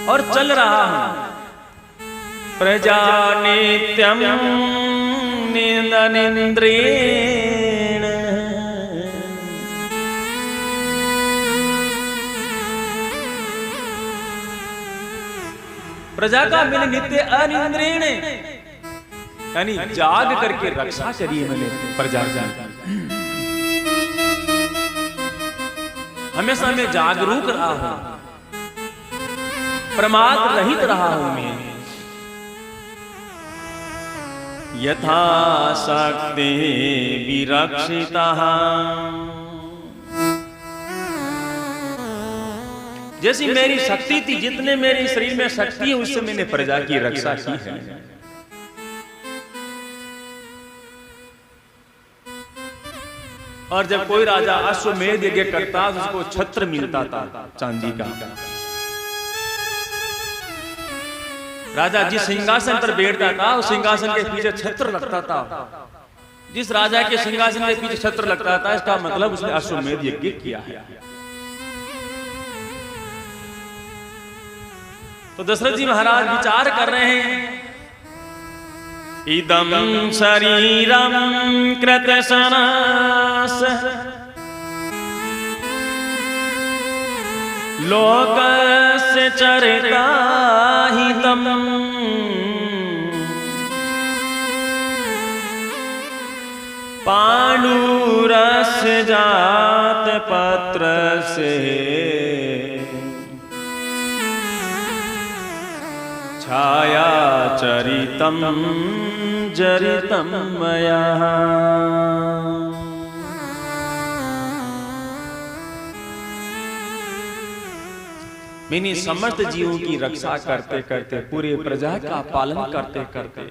और चल रहा हूं। प्रजा नित्यम निंदनेन्द्रेण, प्रजा का मैंने नित्य अनिंद्रेण, यानी जाग करके रक्षा करी मैंने प्रजा की। हमेशा मैं जागरूक रहा हूं, प्रमाद रहित रहा हूं मैं। यथा शक्ति विरक्षितः, जैसी मेरी शक्ति थी, जितने मेरे शरीर में शक्ति है उससे मैंने प्रजा की रक्षा की है। और जब कोई राजा अश्वमेध यज्ञ करता तो उसको छत्र मिलता था चांदी का। राजा जिस सिंहासन पर बैठता था उस सिंहासन के पीछे छत्र लगता था। जिस राजा के सिंहासन के पीछे छत्र लगता था इसका मतलब उसने अश्वमेध यज्ञ किया है। तो दशरथ जी महाराज विचार कर रहे हैं, इदं शरीरं कृतसनास लोकस्य चरिताहितं, पाण्डुरस्य जातपत्रस्य छाया चरितं जरितं मया। मैंने समस्त जीवों की रक्षा करते करते, पूरे प्रजा का पालन करते करते,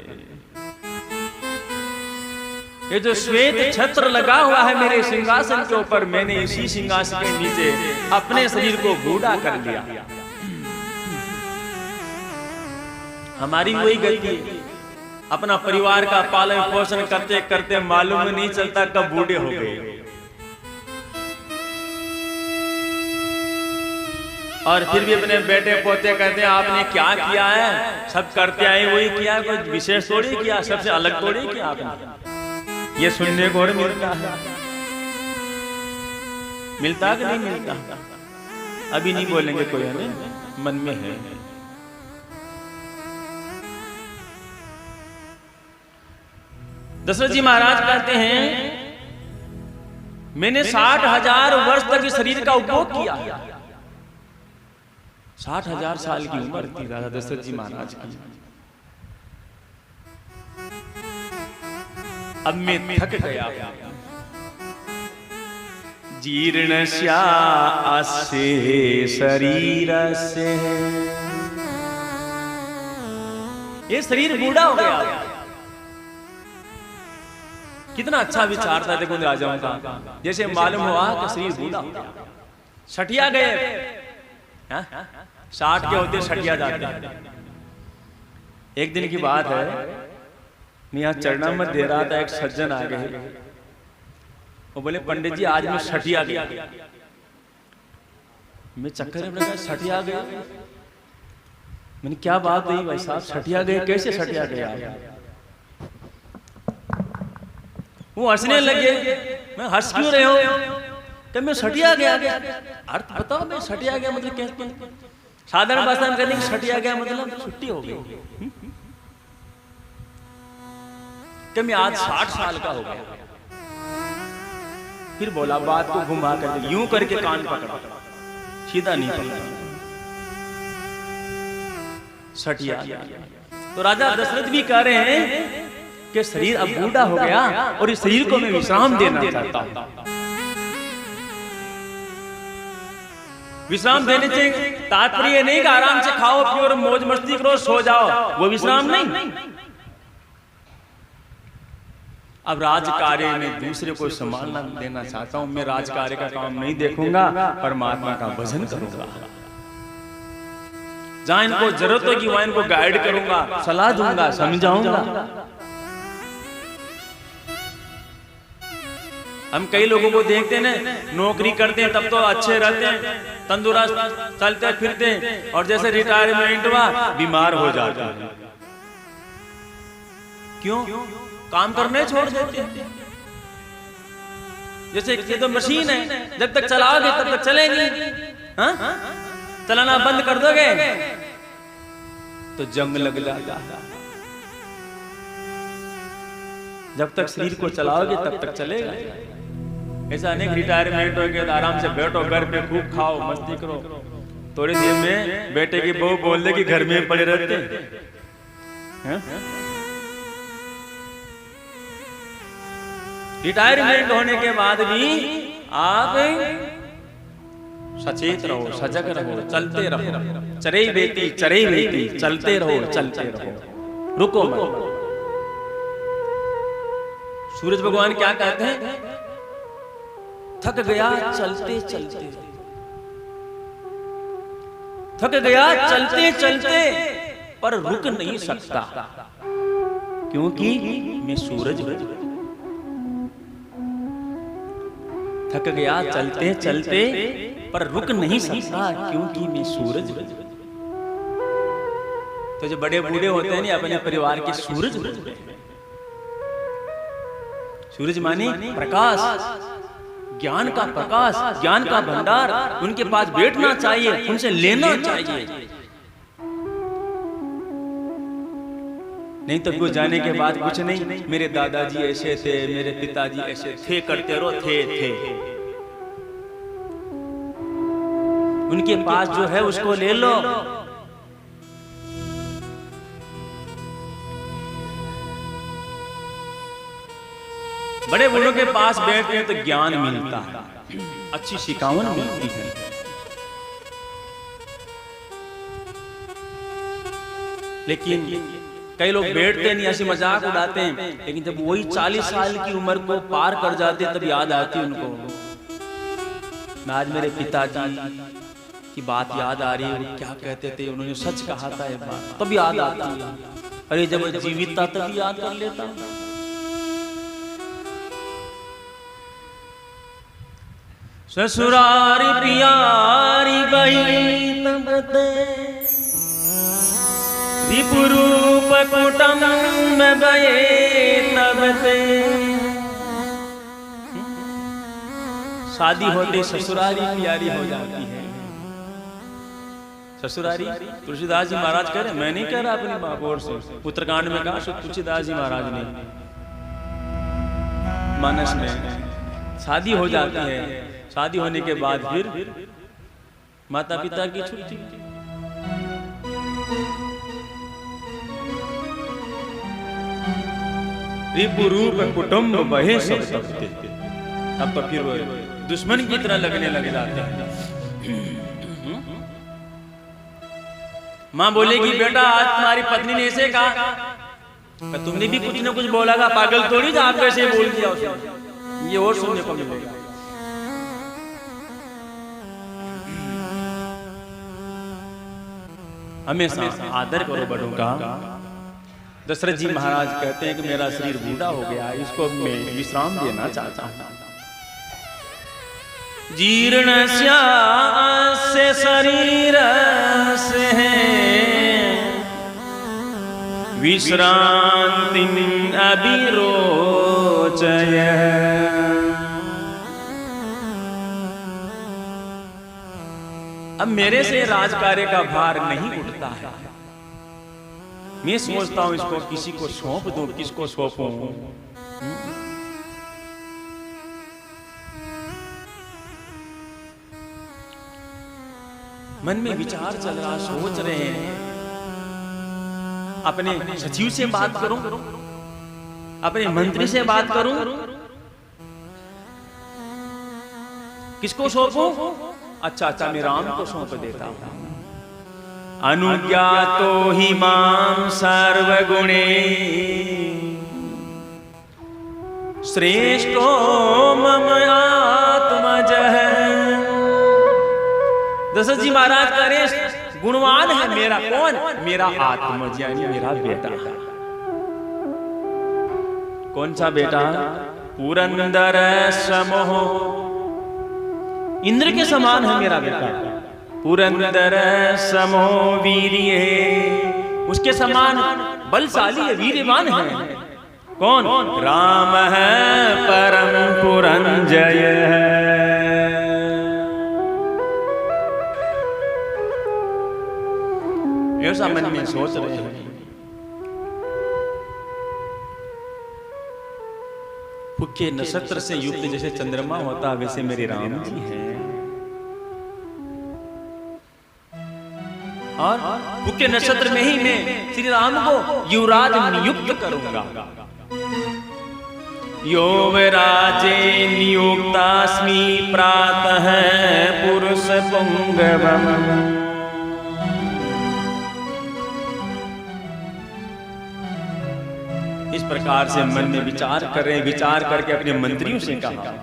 ये जो श्वेत छत्र लगा हुआ है मेरे सिंहासन के ऊपर, मैंने इसी सिंहासन के नीचे अपने शरीर को बूढ़ा कर लिया। हमारी वही गलती है, अपना परिवार का पालन पोषण करते करते मालूम नहीं चलता कब बूढ़े हो गए। और फिर भी अपने बेटे पोते कहते हैं आपने क्या किया है, सब करते आए वही किया, कोई विशेष थोड़ी किया, सबसे अलग थोड़ी किया आपने। ये सुनने को और मिलता है, मिलता कि नहीं मिलता? अभी नहीं बोलेंगे कोई, हमें मन में है। दशरथ जी महाराज कहते हैं मैंने 60,000 वर्ष तक इस शरीर का उपभोग किया। 60,000 साल की उम्र थी राजा दशरथ जी महाराज की। अब मैं थक गया। जीर्णस्या अस्य शरीरस्य, ये शरीर बूढ़ा हो गया। कितना अच्छा विचार था देखो राजाओं का। जैसे मालूम हुआ कि शरीर बूढ़ा हो गया, सठिया गए। 60 के होते सठिया जाते हैं। एक दिन की बात है, मैं यहाँ चढ़ना मत दे रहा था, एक सज्जन आ गए। वो बोले पंडित जी आज मैं सठिया गया। मैं चक्कर में लगा सठिया गया। मैंने क्या बात हुई भाई साहब, सठिया गए, कैसे सठिया गया? वो हंसने लगे। मैं हंस क्यों रहे हो? कि मैं सठिया गया। अर्थ बताओ, मैं सठिया गया मतलब क्या? साधारण भाषा में कहते हैं सठिया गया मतलब छुट्टी हो गई। कि मैं आज 60 साल का हो गया। फिर बोला बात को घुमा कर, यूं करके कान पकड़ा, सीधा नहीं पकड़ा, सठिया। तो राजा दशरथ भी कह रहे हैं कि शरीर अब बूढ़ा हो गया और इस शरीर को मैं विश्राम देना चाहता हूं। विश्राम देने से तात्पर्य नहीं कि आराम से खाओ पियो और मौज मस्ती करो सो जाओ, वो विश्राम नहीं। अब राजकार्य में दूसरे को संभालना देना चाहता हूं। मैं राजकार्य का काम नहीं देखूंगा, परमात्मा का भजन करूंगा। जहां इनको जरूरत होगी वहां इनको गाइड करूंगा, सलाह दूंगा, समझाऊंगा। हम कई लोगों को देखते हैं ना, नौकरी करते हैं तब तो अच्छे रहते हैं, तंदुरुस्त चलते फिरते हैं, और जैसे रिटायरमेंट हुआ बीमार हो जाते हैं। क्यों? काम करने छोड़ देते हैं। जैसे ये तो मशीन है, जब तक चलाओगे तब तक चलेगी, हाँ? चलाना बंद कर दोगे तो जंग लग जाएगा। जब तक शरीर को चलाओगे तब तक चलेगा। ऐसा अनेक रिटायरमेंट हो गया, आराम से बैठो घर पे, खूब खाओ, मस्ती करो, थोड़ी देर में बेटे की बहू बोल दे कि घर में पड़े रहते हैं। रिटायरमेंट होने के बाद भी आप सचेत रहो, सजग रहो, चलते रहो, चरई बेटी चलते रहो, चलते रहो, रुको मत। सूरज भगवान क्या कहते हैं? थक गया चलते चलते, थक गया चलते चलते, पर रुक नहीं सकता, क्योंकि मैं सूरज हूं। थक गया चलते चलते, पर रुक नहीं सकता, क्योंकि मैं सूरज हूं। तो जो बड़े बूढ़े होते हैं ना, अपने परिवार के सूरज होते हैं। सूरज माने प्रकाश, ज्ञान का प्रकाश, ज्ञान का भंडार। उनके पास बैठना चाहिए, उनसे लेना चाहिए। नहीं तो वो जाने के बाद कुछ नहीं, मेरे दादाजी ऐसे थे, मेरे पिताजी ऐसे थे, करते रहो, थे। उनके पास जो है उसको ले लो। बड़े बूढ़ों के पास बैठते हैं तो ज्ञान मिलता है, अच्छी शिकावन मिलती है। लेकिन कई लोग बैठते नहीं, ऐसी मजाक उड़ाते हैं, लेकिन जब वही 40 साल की उम्र को पार कर जाते तब याद आती है उनको। मैं आज मेरे पिताजी की बात याद आ रही है, वो क्या कहते थे, उन्होंने सच कहा था एक बार, तब याद आती है। अरे जब जीवित था तभी याद कर लेता। ससुरारी प्यारी बही तब ते, रिपुरूप कुटुंब गए तब ते। शादी होते ससुरारी प्यारी हो जाती है। ससुरारी तुलसीदास जी महाराज कह रहे, मैं नहीं कह रहा अपनी बाबोर से, उत्तरकांड में कहा तुलसीदास जी महाराज ने, मानस में शादी हो जाती है। शादी होने के बाद फिर माता पिता की छुट्टी, रिपुरूप कुटुंब बहे सब तपते। अब तो फिर वो दुश्मन की तरह लगने लग जाते हैं। माँ बोलेगी, बेटा आज तुम्हारी पत्नी ने ऐसे कहा, तुमने भी कुछ न कुछ बोला था, पागल थोड़ी था, आप कैसे बोल दिया उसे। ये और सुनने को मिलेगा। हमेशा आदर करो बड़ों का। दशरथ जी महाराज कहते हैं कि मेरा शरीर बूढ़ा हो गया, इसको मैं विश्राम देना चाहता हूं। जीर्णस्यास्य शरीरस्य विश्रांतिं अभिरोचय। अब मेरे से राजकार्य का भार नहीं उठता है। मैं सोचता हूं इसको किसी को सौंप दूं, किसको सौंपूं। मन में विचार चल रहा, सोच रहे हैं, अपने सचिव से बात करूं, अपने मंत्री से बात करूं, किसको सौंपूं? अच्छा मैं राम को सौंप देता हूं। अनुज्ञातो हि मां सर्वगुणे श्रेष्ठो मम आत्मजः। दशरथ जी महाराज कह रहे गुणवान है मेरा कौन? मेरा आत्मज यानी मेरा बेटा। कौन सा बेटा? पुरंदर समोह, इंद्र के समान है मेरा बेटा। पुरंदर समो वीर्य, उसके समान बलशाली है, वीर्यवान है। कौन? राम है परम पुरंजय है। ऐसा मन में सोच रहे हैं। फुक्के नक्षत्र से युक्त जैसे चंद्रमा होता वैसे मेरे राम जी हैं। और फुक्के नक्षत्र में ही मैं श्री राम को युवराज नियुक्त करूंगा। युवराजे नियुक्तास्मि प्रातः पुरुष पुंगवम्। इस प्रकार से मन में विचार कर रहे, विचार करके अपने मंत्रियों से कहा,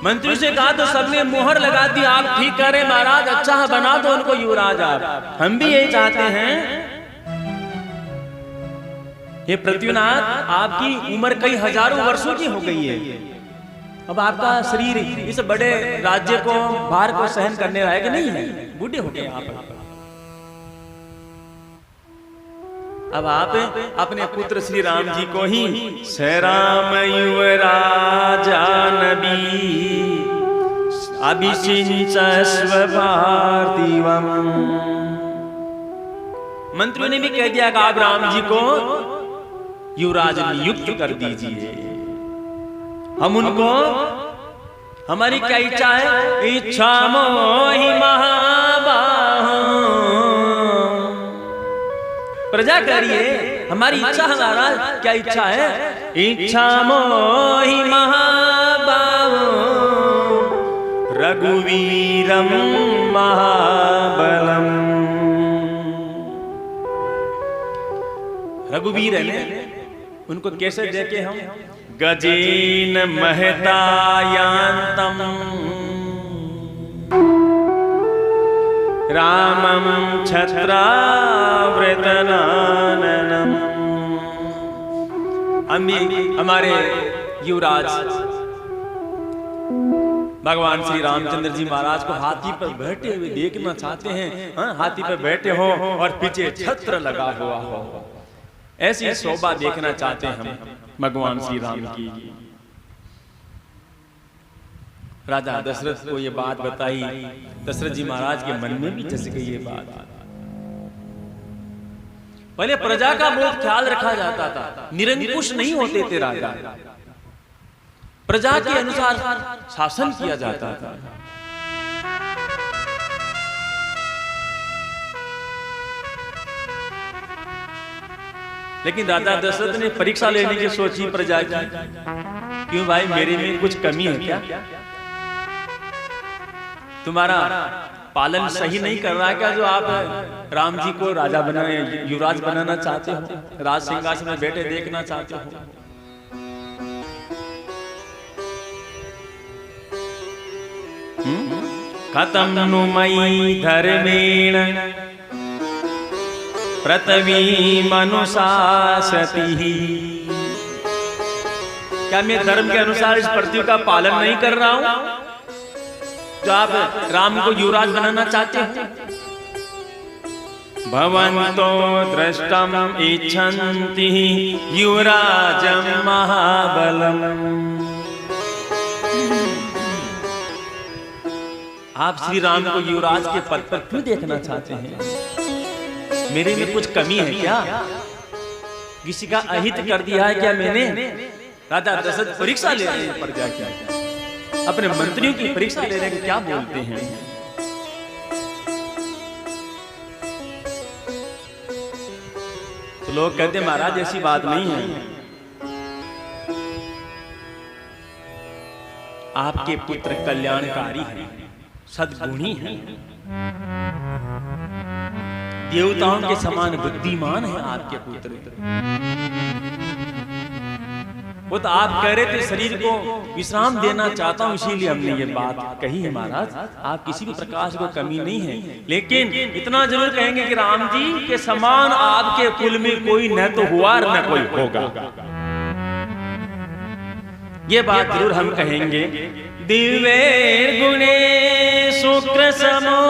मंत्री से कहा तो सबने मुहर लगा दी, आप ठीक कह रहे महाराज, अच्छा है बना दो उनको युवराज आप, हम भी यही चाहते हैं। ये पृथ्वीनाथ आपकी उम्र कई हजारों वर्षों की हो गई है, अब आपका शरीर इस बड़े राज्य को भार को सहन करने लायक नहीं है, बूढ़े हो गए आप। अब आप अपने पुत्र श्री राम जी को ही स राम युवराजा नबी अभिषिंचस्व पार्थिवम्। मंत्रियों ने भी कह दिया कि आप राम जी को युवराज नियुक्त कर दीजिए। हम उनको, हमारी क्या इच्छा है? इच्छा मोहि महाबाहो, प्रजा करिए, हमारी इच्छा है महाराज। क्या इच्छा है? इच्छा मोहि महाबाहो रघुवीरम महाबलम। रघुवीर है, उनको कैसे देखे हम? गजेन महतायांतम रामम छत्रावृतनाननम। हमारे युवराज भगवान श्री रामचंद्र जी महाराज को हाथी पर बैठे हुए देखना चाहते हैं। हाथी पर बैठे हो और पीछे छत्र लगा हुआ हो, ऐसी शोभा देखना चाहते हैं हम भगवान श्री राम की। राजा दशरथ को ये बात बताई, दशरथ जी महाराज के मन में भी जस गई ये बात। पहले प्रजा का बहुत ख्याल रखा जाता था, निरंकुश नहीं होते थे राजा, प्रजा के अनुसार शासन किया जाता था। लेकिन राजा दशरथ ने परीक्षा लेने की सोची प्रजा की, क्यों भाई मेरे में कुछ कमी है क्या? तुम्हारा पालन सही नहीं कर रहा है क्या, जो आप राम जी को राजा बनाए, युवराज बनाना चाहते हो, राज सिंहासन में बैठे देखना चाहते हो? कथं नु मयि धर्मेण पृथ्वीमनुशासतिः। क्या मैं धर्म के अनुसार इस पृथ्वी का पालन नहीं कर रहा हूं, जो आप राम को युवराज बनाना चाहते हो? भवन्तो दृष्टम इच्छन्ति युवराजं महाबलम्। आप श्री राम को युवराज के पद पर क्यों देखना चाहते हैं? मेरे में कुछ कमी है क्या? किसी का अहित कर दिया है क्या मैंने? राजा दशरथ परीक्षा ले रहे हैं प्रजा की, अपने मंत्रियों की परीक्षा ले रहे हैं, क्या बोलते हैं? तो लोग कहते हैं महाराज ऐसी बात नहीं है, आपके पुत्र कल्याणकारी हैं, सद्गुणी हैं, देवताओं के समान बुद्धिमान है आपके पुत्र। वो तो आप कह रहे थे शरीर को विश्राम देना चाहता हूँ, इसीलिए हमने ये बात कही है महाराज। आप किसी भी प्रकाश को कमी नहीं है, लेकिन इतना जरूर कहेंगे कि राम जी के समान आपके कुल में कोई न तो हुआ और न कोई होगा। ये बात जरूर हम कहेंगे। दिव्य गुणे शुक्र समो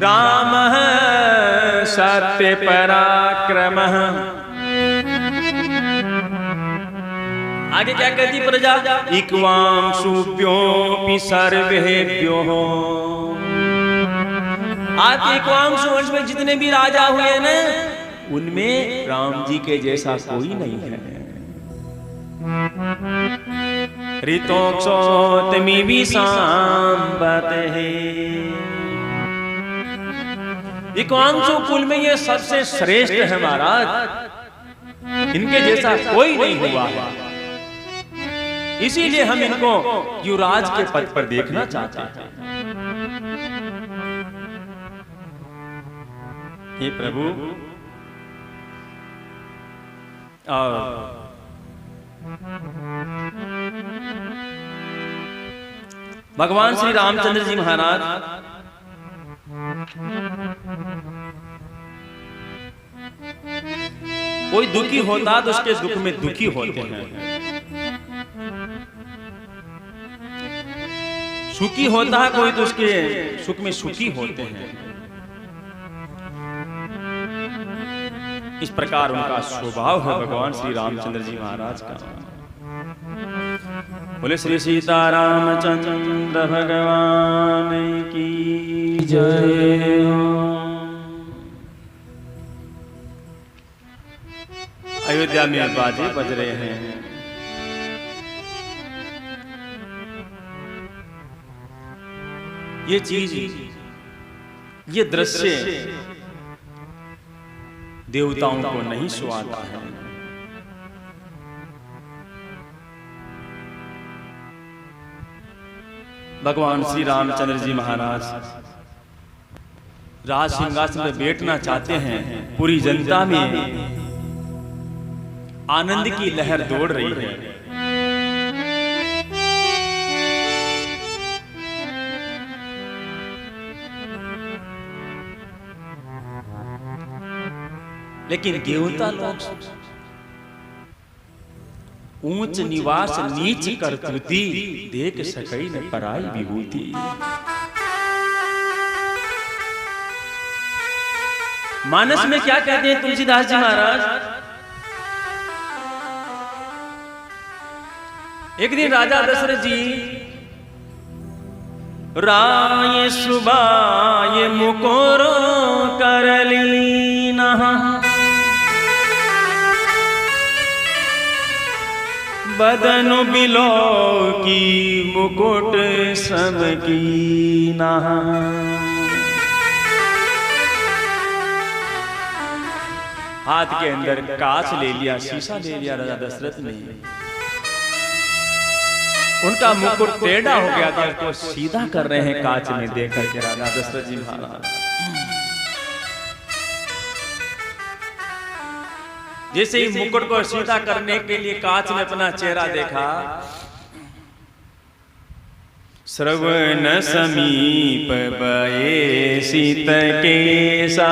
राम सत्य पराक्रम। आगे क्या कहती प्रजा? इक्वांशुभ्योऽपि सर्वेभ्यो। आपके इक्वांशु वंश में जितने भी राजा हुए ना, उनमें राम जी के जैसा कोई नहीं है। ऋतोक्षोतमी विशाम्बते। इक्वांशु कुल में ये सबसे श्रेष्ठ है महाराज, इनके जैसा कोई नहीं हुआ है। इसीलिए हम इनको युवराज के पद पर देखना चाहते हैं। हे प्रभु, और भगवान श्री रामचंद्र जी महाराज कोई दुखी होता तो उसके दुख में दुखी होते हैं, सुखी होता है कोई तो उसके सुख में सुखी होते हैं। इस प्रकार उनका स्वभाव है भगवान श्री रामचंद्र जी महाराज का। बोले श्री सीतारामचंद्र भगवान की जय। अयोध्या में बाजे बज रहे हैं। ये चीज, ये दृश्य देवताओं को नहीं सुहाता है। भगवान श्री रामचंद्र जी महाराज राज सिंहासन में बैठना चाहते हैं। पूरी जनता में आनंद की लहर दौड़ रही है। लेकिन देवता लोग ऊंच निवास नीच कर त्रुटि, देख सकई न पराई विभूति। मानस में क्या कहते हैं तुलसीदास जी महाराज? एक दिन राजा दशरथ जी राय सुबाय मुकोरो करलीना, बदन बिलो की मुकुट सम कीना। हाथ के अंदर कांच ले लिया, शीशा ले लिया राजा दशरथ ने। उनका मुकुट टेढ़ा हो गया था, उसको सीधा कर रहे हैं कांच में देख करके राजा दशरथ जी महाराज। जैसे ही मुकुट को सीधा करने के लिए कांच में अपना चेहरा देखा, श्रवण समीप बये सीत केसा,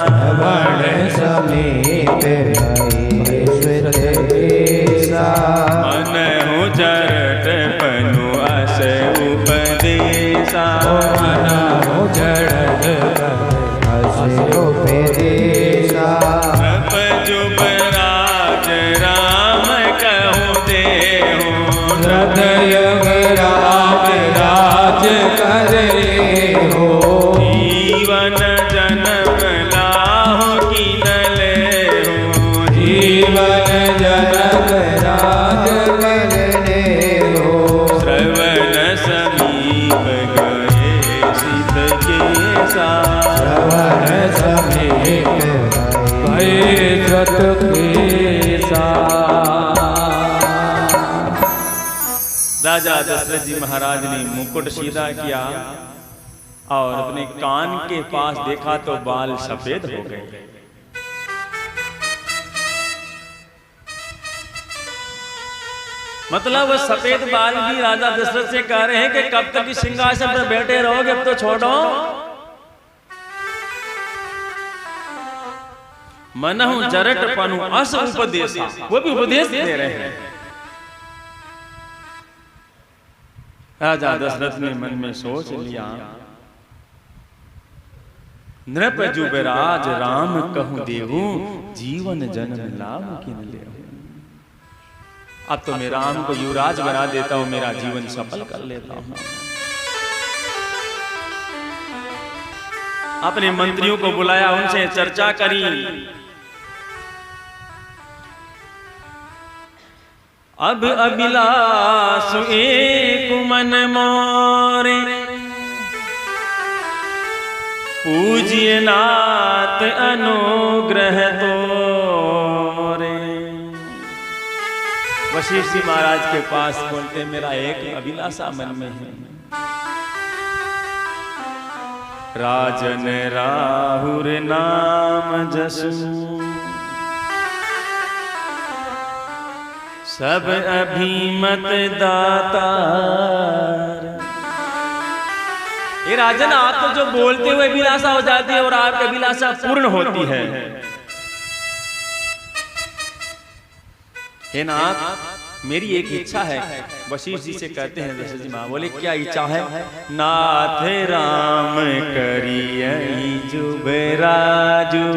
श्रवण समीप बये सीत केसा, मन हो जरट पनु अस उपदेशा, मन हो जरट अस उपदेशा। जीवन जन्म लाहो की नले हो, जीवन जन्म राज करने हो। श्रवण समीप गए सीत केसा, श्रवण समीप गए सीत केसा। राजा दशरथ जी महाराज ने मुकुट सीधा किया और अपने कान के पास देखा तो बाल सफेद हो गए। मतलब वो सफेद बाल भी राजा दशरथ से कह रहे हैं कि कब तक इस सिंहासन पर बैठे रहोगे, अब तो छोड़ो। मनहु जरट पनु अस उपदेश, वो भी उपदेश दे रहे हैं। राजा दशरथ ने मन में सोच लिया, नृप जुबराज राम कहूं देहु, जीवन जन्म लाभ किन लेहु। अब तो मैं राम को युवराज बना देता हूं, मेरा जीवन सफल कर लेता हूं। अपने मंत्रियों को बुलाया, उनसे चर्चा करी। अब अभिलाष एक मन मोरे, पूज्य नाथ अनुग्रह तोरे। वशिष्ठ जी महाराज के पास बोलते, मेरा एक अभिलाषा मन में है। राजन राहुर नाम जसु, सब अभिमत दातार। ये राजन, आप तो जो बोलते हुए अभिलाषा हो जाती है और आपकी अभिलाषा पूर्ण होती है। हे नाथ, मेरी एक इच्छा है। वशिष्ठ जी से कहते हैं दशरथ जी महाराज, बोले क्या इच्छा है? नाथ राम करियै जुबराजू,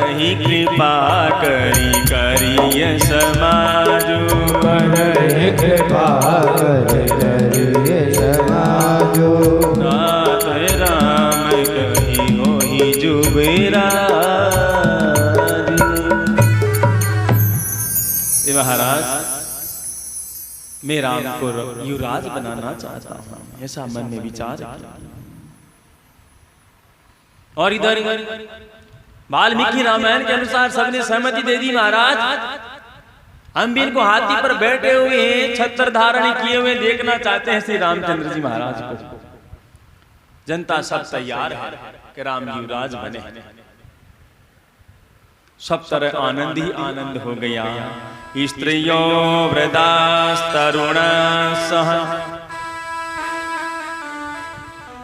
कहीं कृपा करी करिय समाजू, करे कृपा करिय समाजू। नाथ राम कहीं होई जुबराजू। महाराज, मैं राम को युवराज बनाना चाहता हूं, ऐसा मन में विचार। और इधर वाल्मीकि रामायण के अनुसार सबने सहमति दे दी। महाराज, हम भी इनको हाथी पर बैठे हुए हैं, छत्र धारण किए हुए देखना चाहते हैं श्री रामचंद्र जी महाराज को। जनता सब तैयार है कि राम युवराज बने। सब तरह आनंद ही आनंद हो गया। स्त्रियों वृद्धास्तरुण सह,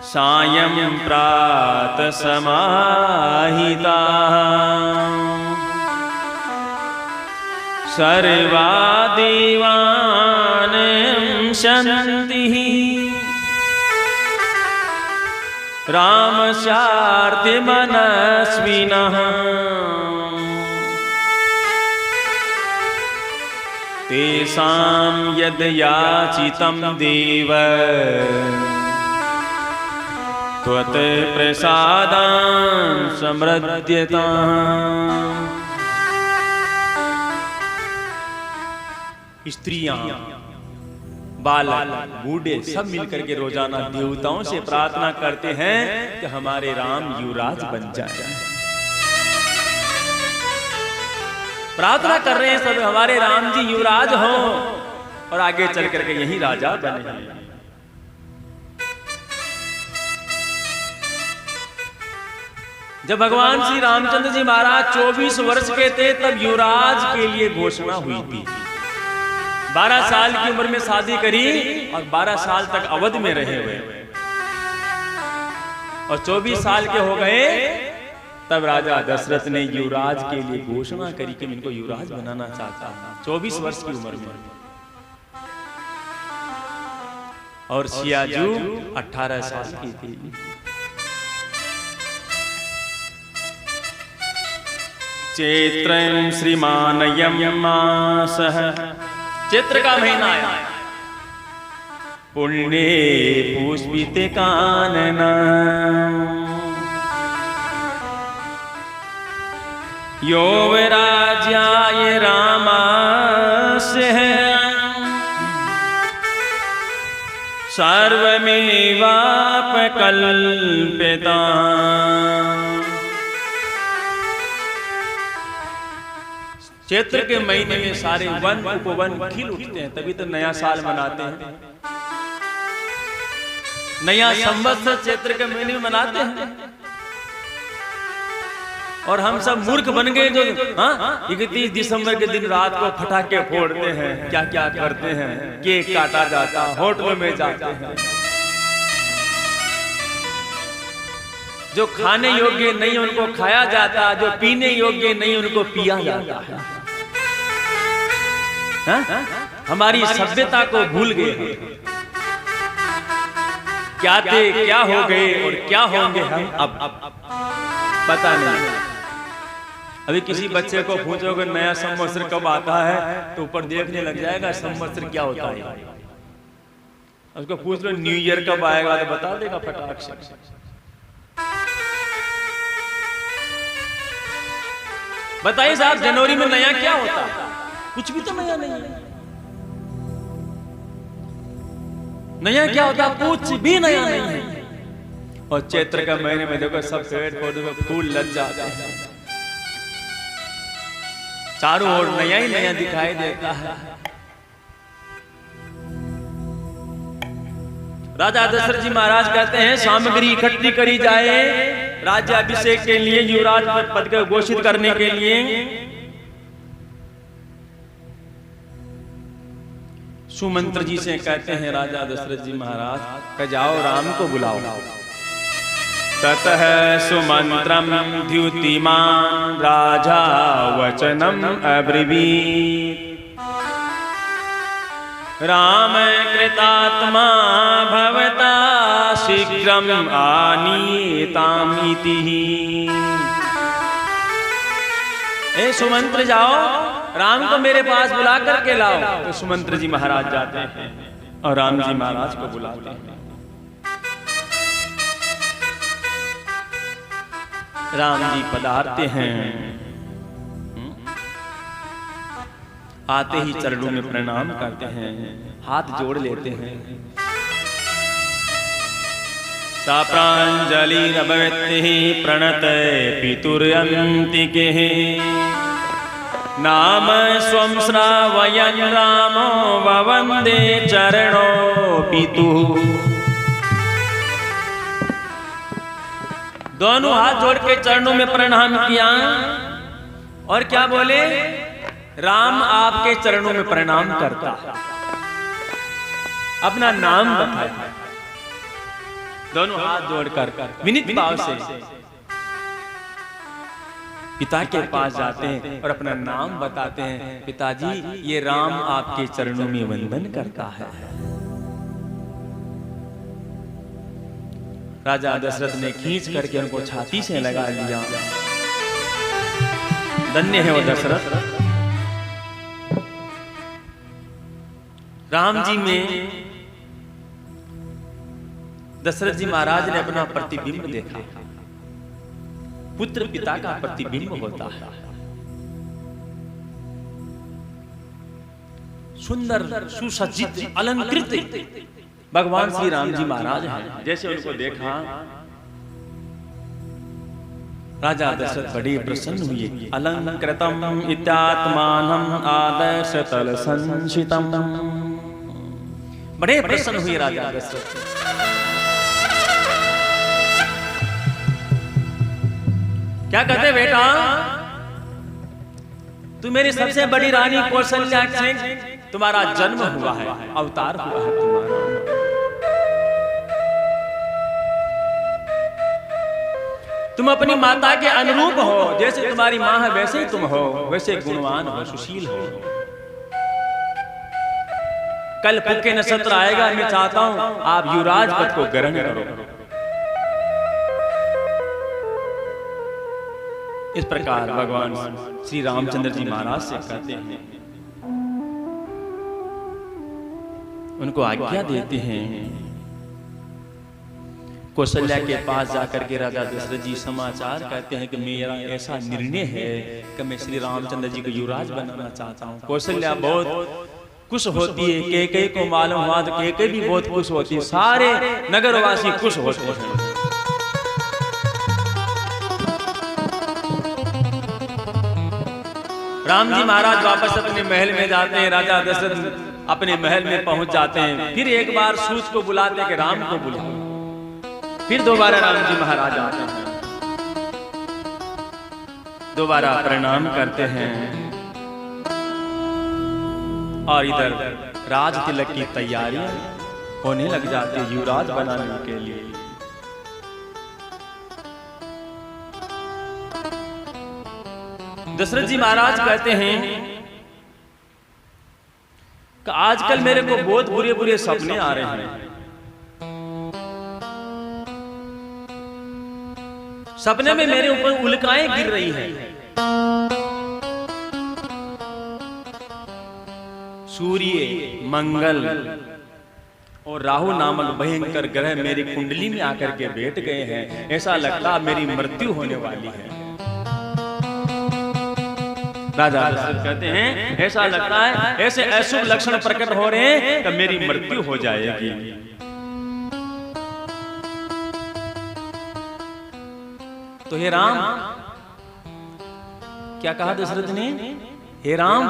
सायं प्रात समाहिता, सर्वा देवान् शन्तिः, रामस्यार्थे मनस्विनः। तेषां यद् याचितं देव, त्वत् प्रसादान् समृध्यताम्। स्त्रियां, बालक, बूढ़े सब मिलकर के रोजाना देवताओं से प्रार्थना करते हैं कि हमारे राम युवराज बन जाए। प्रार्थना कर रहे हैं सब, हमारे राम जी युवराज हो और आगे चल करके यही राजा बने। जब भगवान श्री रामचंद्र जी महाराज 24 वर्ष के थे, तब युवराज के लिए घोषणा हुई थी। 12 साल की उम्र में शादी करी और 12 साल तक अवध में रहे हुए, और 24 साल के हो गए तब राजा दशरथ ने युवराज के लिए घोषणा करी कि मैं इनको युवराज बनाना चाहता हूं, 24 वर्ष की उम्र में। और सियाजू 18 साल की थी। चैत्रं श्रीमानयं मासः, चैत्र का महीना आया, पुण्ये पुष्पिते कानना, युवराज्याय रामस्य सर्वमेवापकल्पितम्। चैत्र के महीने में सारे वन उपवन खिल उठते हैं, तभी तो नया साल मनाते हैं। नया संवत्सर चैत्र के महीने में मनाते हैं। और हम सब मूर्ख बन गए जो 31 दिसंबर के दिन रात को पटाखे फोड़ते हैं, क्या क्या करते हैं, केक काटा जाता, होटलों में जाते हैं। जो खाने योग्य नहीं उनको खाया जाता, जो पीने योग्य नहीं उनको पिया जाता है। हमारी सभ्यता को भूल गए, क्या थे, क्या हो गए और क्या होंगे हम अब पता नहीं। अभी किसी बच्चे को पूछोगे नया संवत्सर कब आता है तो ऊपर देखने लग जाएगा संवत्सर क्या होता है। उसको पूछ लो न्यू ईयर कब आएगा तो बता देगा फटाक से। बताइए साहब जनवरी में नया क्या होता है? कुछ भी तो नया नहीं है। नया क्या होता? कुछ भी नया नहीं है। और चैत्र का महीने में देखो सब पेड़ पौधों में फूल लग जाते हैं, चारों ओर नया ही नया दिखाई देता है। राजा दशरथ जी महाराज कहते हैं सामग्री इकट्ठी करी जाए राज्याभिषेक के लिए, युवराज पद को घोषित करने के लिए। सुमंत्र जी से कहते हैं राजा दशरथ जी महाराज कह जाओ राम को बुलाओ। ततः सुमंत्रम द्युतिमान राजा वचनम अब्रवीत्। राम कृतात्मा भवता शीघ्रम आनीतामिति। ए सुमंत्र जाओ राम को मेरे पास बुला करके लाओ। तो सुमंत्र जी महाराज जाते हैं और राम जी महाराज को बुलाते हैं। राम जी पधारते हैं, आते ही चरणों में प्रणाम करते हैं, हाथ जोड़ लेते हैं। सा प्रांजलिरभवत्ति प्रणतये पितुर्यन्तिके। नाम स्वं श्रावयन् रामो ववन्दे चरणो पितुः। दोनों हाथ जोड़ के चरणों में प्रणाम किया और क्या बोले? राम आपके चरणों में प्रणाम करता है। अपना नाम बताया, दोनों हाथ जोड़कर विनीत भाव से पिता के पास जाते हैं और अपना नाम बताते हैं। पिताजी ये राम आपके चरणों में वंदन करता है। राजा दशरथ ने खींच करके उनको छाती से लगा लिया। धन्य है वो दशरथ। राम जी में दशरथ जी महाराज ने अपना प्रतिबिंब देखा। पुत्र पिता का प्रतिबिंब होता है। सुंदर सुसज्जित अलंकृत भगवान श्री राम जी महाराज हैं। जैसे उनको देखा राजा दशरथ बड़े प्रसन्न हुए। अलंकृतम इत्यात्मानम आदर्श तल संचितम। बड़े प्रसन्न हुए राजा दशरथ। क्या कहते बेटा, तू मेरी सबसे बड़ी रानी कौशल्या से तुम्हारा जन्म हुआ है, अवतार हुआ है तुम्हारा। तुम अपनी माता के अनुरूप हो, जैसे तुम्हारी माँ है वैसे ही तुम हो, वैसे गुणवान हो, सुशील हो। कल पुके नक्षत्र आएगा, मैं चाहता हूं आप युवराज पद को ग्रहण करो। इस प्रकार भगवान श्री रामचंद्र जी महाराज से कहते हैं, उनको आज्ञा देते हैं। कौशल्या के पास जाकर के राजा दशरथ जी समाचार कहते हैं कि मेरा ऐसा निर्णय है कि मैं श्री रामचंद्र जी को युवराज बनाना चाहता हूँ। कौशल्या बहुत खुश होती है। कैकेयी को मालूम हुआ तो कैकेयी भी बहुत खुश होती है। सारे नगरवासी खुश होते हैं। राम जी महाराज वापस अपने महल में जाते हैं। राजा दशरथ अपने महल में पहुंच जाते हैं। फिर एक बार सूत को बुलाते हैं कि राम को बुलाओ। फिर दोबारा राम जी महाराज आते हैं। दोबारा प्रणाम करते हैं और इधर राज तिलक की तैयारियां होने लग जाती है युवराज बनाने के लिए। दशरथ जी महाराज कहते हैं कि आजकल मेरे को बहुत बुरे बुरे सपने आ रहे हैं। सपने में मेरे ऊपर उल्काएं गिर रही हैं। सूर्य, मंगल और राहु नामक भयंकर ग्रह मेरी कुंडली में आकर के बैठ गए हैं। ऐसा लगता मेरी मृत्यु होने वाली है। राजा दशरथ कहते हैं ऐसा लगता है ऐसे अशुभ लक्षण प्रकट हो रहे हैं कि मेरी मृत्यु हो जाएगी। तो हे राम, क्या कहा दशरथ ने? हे राम,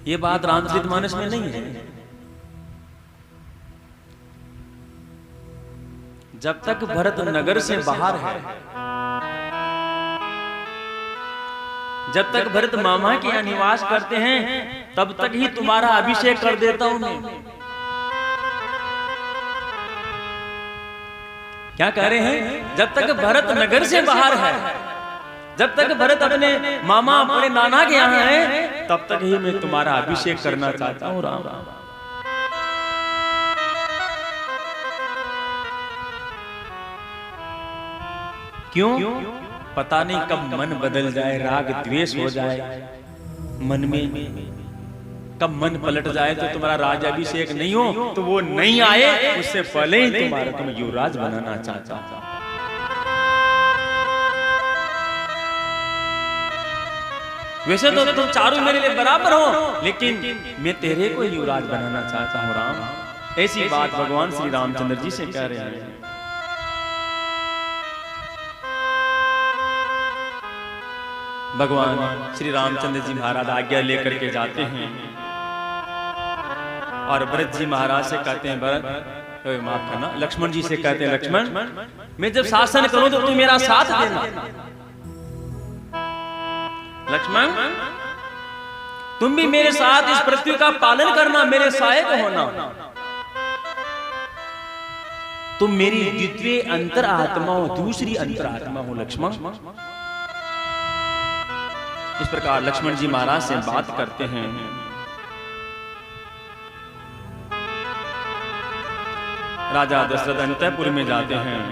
ये बात रामचरितमानस में नहीं है। जब तक भरत नगर से बाहर है, जब तक भरत मामा के यहाँ निवास करते हैं, तब तक ही तुम्हारा अभिषेक कर देता हूं मैं। क्या कह रहे हैं? जब तक भरत नगर से बाहर है, जब तक भरत अपने मामा अपने नाना के यहाँ है, तब तक ही मैं तुम्हारा अभिषेक करना चाहता हूं राम। क्यों? पता नहीं कब मन बदल जाए, राग द्वेष हो जाए मन में, कब मन पलट जाए तो तुम्हारा राज्याभिषेक नहीं हो, तो वो नहीं आए उससे पहले ही तुम युवराज बनाना चाहता था। वैसे तो तुम चारों मेरे लिए बराबर हो, लेकिन मैं तेरे को युवराज बनाना चाहता हूं राम। ऐसी बात भगवान श्री रामचंद्र जी से कह रहे हैं। भगवान श्री रामचंद्र जी महाराज आज्ञा लेकर के जाते हैं और भरत जी महाराज से कहते हैं, भरत माफ करना, लक्ष्मण जी से कहते हैं, लक्ष्मण मैं जब शासन करूं तो तुम मेरा साथ देना। लक्ष्मण तुम भी मेरे साथ इस पृथ्वी का पालन करना, मेरे सहायक होना। तुम मेरी द्वितीय अंतरात्मा हो, दूसरी अंतरात्मा हो लक्ष्मण। इस प्रकार लक्ष्मण जी महाराज से बात करते हैं। राजा दशरथ अंतःपुर में जाते हैं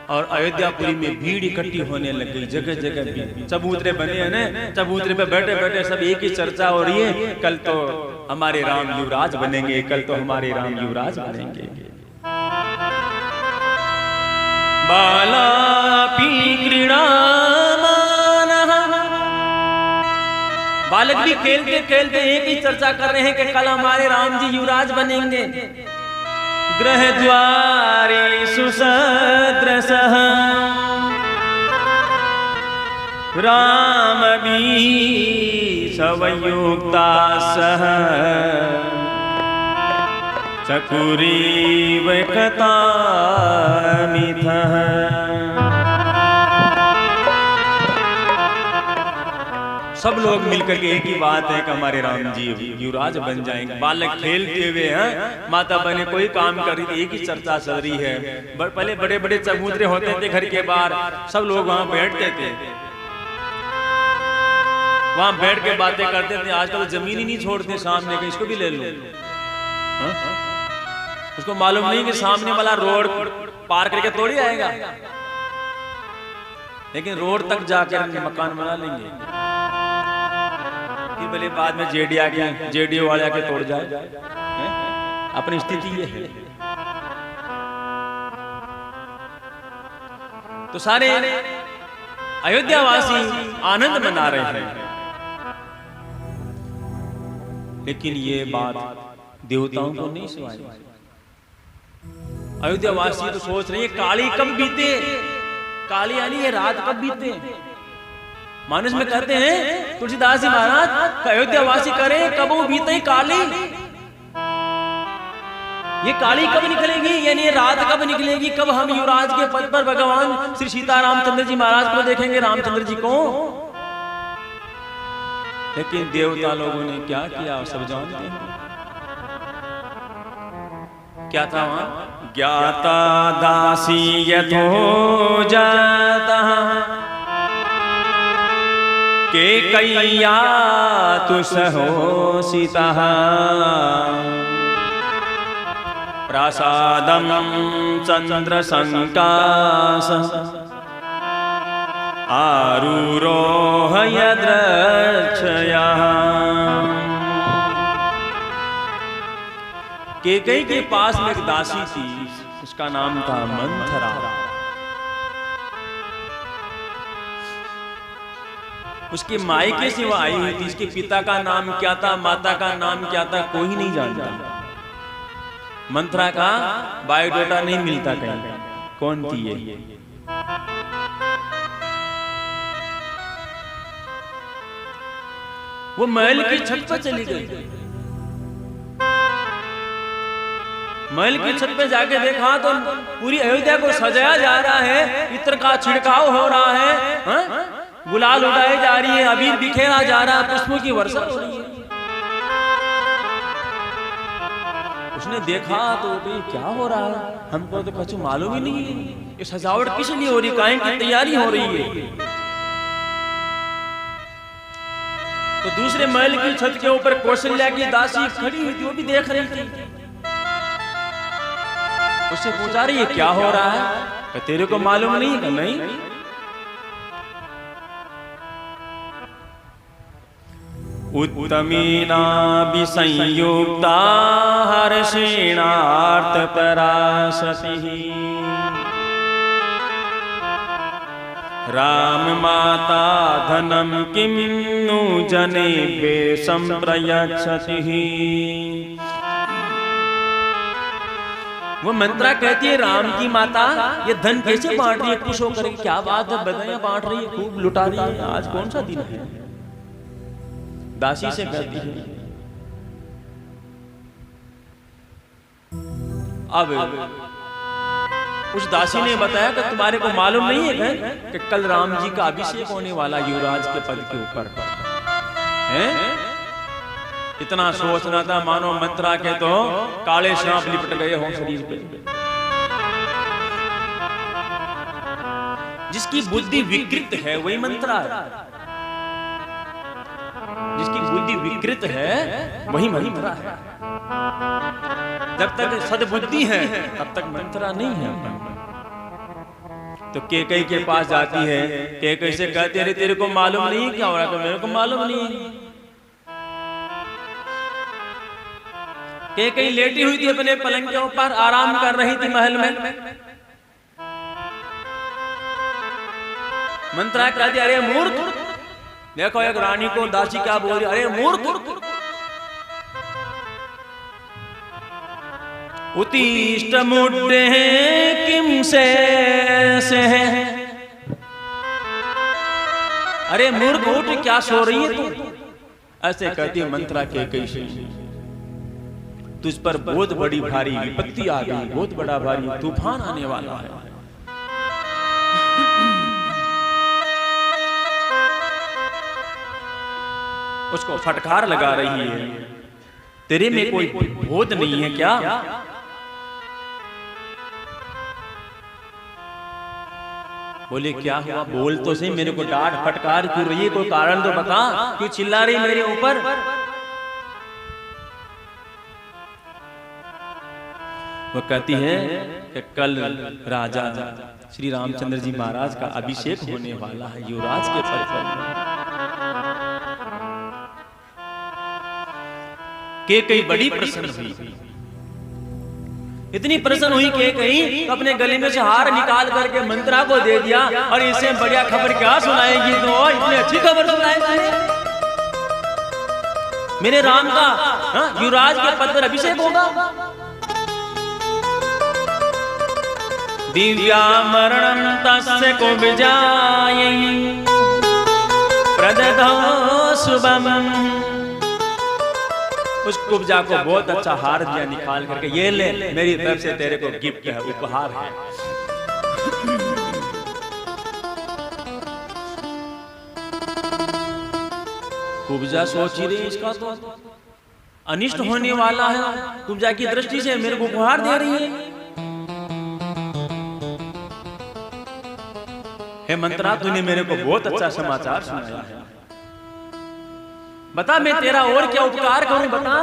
और अयोध्यापुरी में भीड़ इकट्ठी होने लग गई। जगह जगह चबूतरे बने हैं ना, चबूतरे पे बैठे बैठे सब एक ही चर्चा हो रही है, कल तो हमारे राम युवराज बनेंगे, कल तो हमारे राम युवराज बनेंगे। बालापि क्रीडामानः, बालक भी खेलते खेलते एक ही चर्चा कर रहे हैं कि कल हमारे राम जी युवराज बनेंगे। ग्रह द्वारे सुसदृशः राम भी संयुक्ता सह चकुरीव कथामिथः। सब लोग मिलकर के एक ही बात है कि हमारे राम जी युवराज बन जाएंगे। बालक खेलते हुए हैं, माता बहने कोई काम कर रही थी, एक ही चर्चा चल रही है। पहले बड़े बड़े चबूतरे होते थे घर के बाहर, सब लोग वहां बैठते थे, वहां बैठ के बातें करते थे। आजकल जमीन ही नहीं छोड़ते सामने के, इसको भी ले लो। उसको मालूम नहीं कि सामने वाला रोड पार करके थोड़ी आएगा, लेकिन रोड तक जाकर मकान बना लेंगे। फिर भले बाद में जेडीओ वाले आके तोड़ जाए। अपनी स्थिति ये है। तो सारे अयोध्यावासी आनंद मना रहे हैं, लेकिन ये बात देवताओं को नहीं सुनाई। अयोध्यावासी तो सोच रहे हैं काली कब बीते, काली यानी ये रात कब बीते। मानस में कहते हैं तुलसीदास जी महाराज, अयोध्यावासी करें कब वो बीते काली। ये काली कब निकलेगी, यानी ये रात कब निकलेगी, कब हम युवराज के पद पर भगवान श्री सीता रामचंद्र जी महाराज को देखेंगे, रामचंद्र जी को। लेकिन देवता लोगों ने क्या किया सब जानते हैं। क्या था वहां? ज्ञाता दासी यथो जाता के कैया तु सहो सीता प्रासादम चंद्र संकास आरूरोह यद्रक्षया। केकई के पास में एक दासी थी, उसका नाम था मंथरा। उसके मायके से वो आई हुई थी। इसके पिता का नाम क्या था, माता का नाम क्या था, कोई नहीं जानता। मंथरा का बायोडाटा नहीं मिलता कहीं, कौन थी ये। वो महल की छत पर चली गई। महल की छत पे जाके देखा तो पूरी अयोध्या को सजाया जा रहा है, इत्र का छिड़काव हो रहा है, हा? गुलाल उड़ाई जा रही है, अबीर बिखेरा जा रहा है, पुष्पों की वर्षा हो रही है। उसने देखा तो क्या हो रहा है, हमको तो कुछ मालूम ही नहीं है, ये सजावट किस लिए हो रही, काहे की तैयारी हो रही है। तो दूसरे महल की छत के ऊपर कौशल्या की दासी खड़ी हुई थी, वो भी देख रही थी। उससे पूछा रही है क्या हो रहा है, तेरे को मालूम नहीं है? नहीं। उत्तमीना विसंयुक्ता हर्षेणार्थ परासति राम माता धनम किम नु जनेभ्ये संप्रयच्छति। वो मंत्रा कहती है राम की माता ये धन कैसे बांट रही है, खुश होकर, क्या बात है, बधाइयां बांट रही है, खूब लुटा रही है, आज कौन सा दिन है। दासी से कहती है। अब उस दासी ने बताया कि तुम्हारे को मालूम नहीं है कि कल राम जी का अभिषेक होने वाला युवराज के पद के ऊपर है। इतना सोचना था मानो मंत्रा के तो काले सांप लिपट गए हों शरीर पे। जिसकी बुद्धि विकृत है वही मंत्रा है, जिसकी बुद्धि विकृत है वही मंत्रा है। जब तक सद्बुद्धि है तब तक मंत्रा नहीं है। तो केकई के पास जाती है, केकई से कहती है तेरे को मालूम नहीं क्या हो रहा है, तो मेरे को मालूम नहीं। केकई लेटी हुई थी अपने पलंग के ऊपर, आराम कर रही थी महल में। मंत्रा कहती अरे मूर्ख, देखो एक रानी को दासी क्या बोल रही, अरे मूर्ख, उत्तिष्ठ मुड्डे किम से है। अरे मूर्ख उठ, क्या सो रही है तू, ऐसे कहती मंत्रा के कैसे। तुझ पर बहुत बड़ी भारी विपत्ति आ गई, बहुत बड़ा भारी तूफान आने वाला है। उसको फटकार लगा रही है, तेरे में कोई बोध नहीं है क्या। बोले क्या हुआ, बोल तो सही, मेरे को डांट फटकार क्यों रही है, कोई कारण तो बता, क्यों चिल्ला रही मेरे ऊपर। वो कहती है कि कल राजा श्री रामचंद्र जी महाराज का अभिषेक होने वाला है युवराज के पद पर। केकई बड़ी प्रसन्न हुई, इतनी प्रसन्न हुई केकई अपने गले में से हार निकाल करके मंत्रा को दे दिया। और इससे बढ़िया खबर क्या सुनाएगी, तो इतनी अच्छी खबर सुनाएगी, मेरे राम का युवराज के पद पर अभिषेक होगा। दिव्या मरणं तस्य को विजायै प्रददौ शुभम्। उस कुब्जा को बहुत अच्छा हार दिया निकाल करके, ये ले मेरी तरफ से तेरे को गिफ्ट है, उपहार है। कुब्जा सोच ही रही इसका तो अनिष्ट होने वाला है, कुब्जा की दृष्टि से मेरे को उपहार दे रही है। हे मंत्रा, तूने मेरे को बहुत अच्छा समाचार सुनाया है, बता मैं तेरा और क्या उपकार करूं, बता।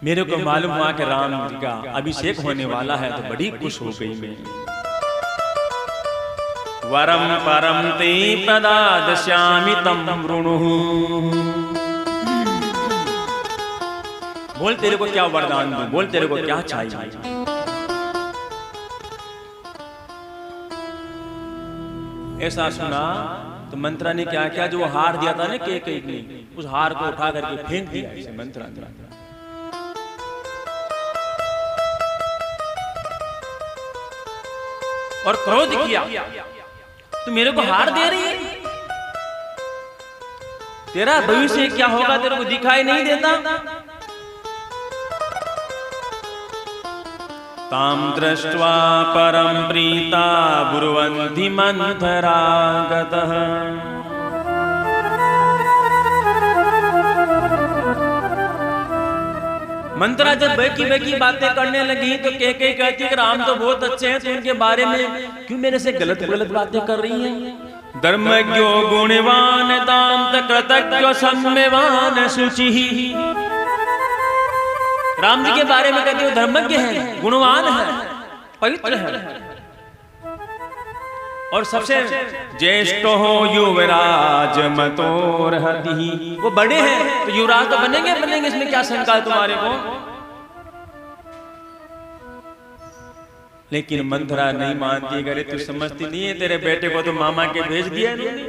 मेरे को मालूम हुआ कि राम जी का अभिषेक होने वाला है, तो बड़ी खुश हो गई मैं। वरम परम ते प्रदास्यामि तं वृणुः। बोल तेरे को क्या वरदान दूं, बोल तेरे को क्या चाहिए। ऐसा सुना तो मंत्रा ने क्या किया, जो हार दिया था ना कैकेयी ने, उस हार को उठा करके फेंक दिया इसे मंत्रा ने, और क्रोध किया, तू मेरे को हार दे रही है, तेरा भविष्य क्या होगा तेरे को दिखाई नहीं देता। ताम दृष्ट्वा परम प्रीता ब्रुवन्ति मंथरागतः। मंत्रा जब बेकी बेकी बातें करने लगी तो कैकेयी कहती कि राम तो बहुत अच्छे हैं, तो उनके बारे में क्यों मेरे से गलत गलत बातें कर रही हैं। धर्मज्ञो गुणवान दांत कृतज्ञो सम्यवान शुचिः। राम जी के बारे में कहते हो धर्मज्ञ है, गुणवान है, पवित्र है, और सबसे ज्येष्ठ हो युवराज मतोर्हति। वो बड़े हैं तो युवराज तो बनेंगे बनेंगे, इसमें क्या शंका है तुम्हारे को। लेकिन मंथरा नहीं मानती, अरे तू समझती नहीं है, तेरे बेटे को तो मामा के भेज दिया इन्होंने।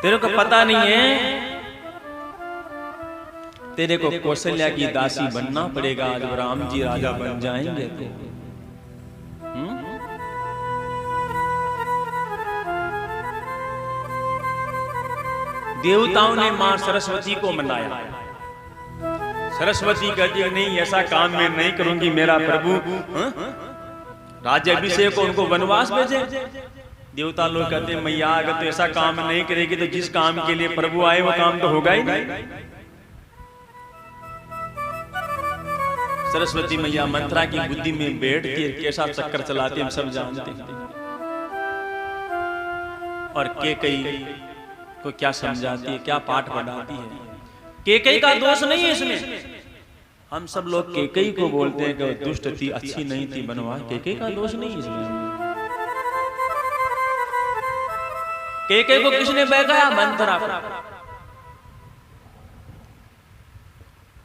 तेरे को पता नहीं है, तेरे को कौशल्या की दासी बनना पड़ेगा जब राम जी राजा बन जाएंगे तो। देवताओं ने मां सरस्वती को मनाया। सरस्वती कहती है नहीं, ऐसा काम मैं नहीं करूंगी, मेरा प्रभु राज्याभिषेक को उनको वनवास भेजे। देवता लोग कहते हैं मैया अगर तो ऐसा काम नहीं करेगी तो जिस काम के लिए प्रभु आए वो काम तो होगा ही नहीं। सरस्वती मैया मंत्रा की बुद्धि में बैठ के कैसा चक्कर चलाते हम सब जानते हैं। और कैकेयी को क्या समझाती है, क्या पाठ पढ़ाती है। कैकेयी का दोष नहीं है इसमें, हम सब लोग कैकेयी को बोलते हैं कि दुष्ट थी, अच्छी नहीं थी, बनवा। कैकेयी का दोष नहीं है इसमें। कैकेयी को किसने बहकाया, मंत्रा को।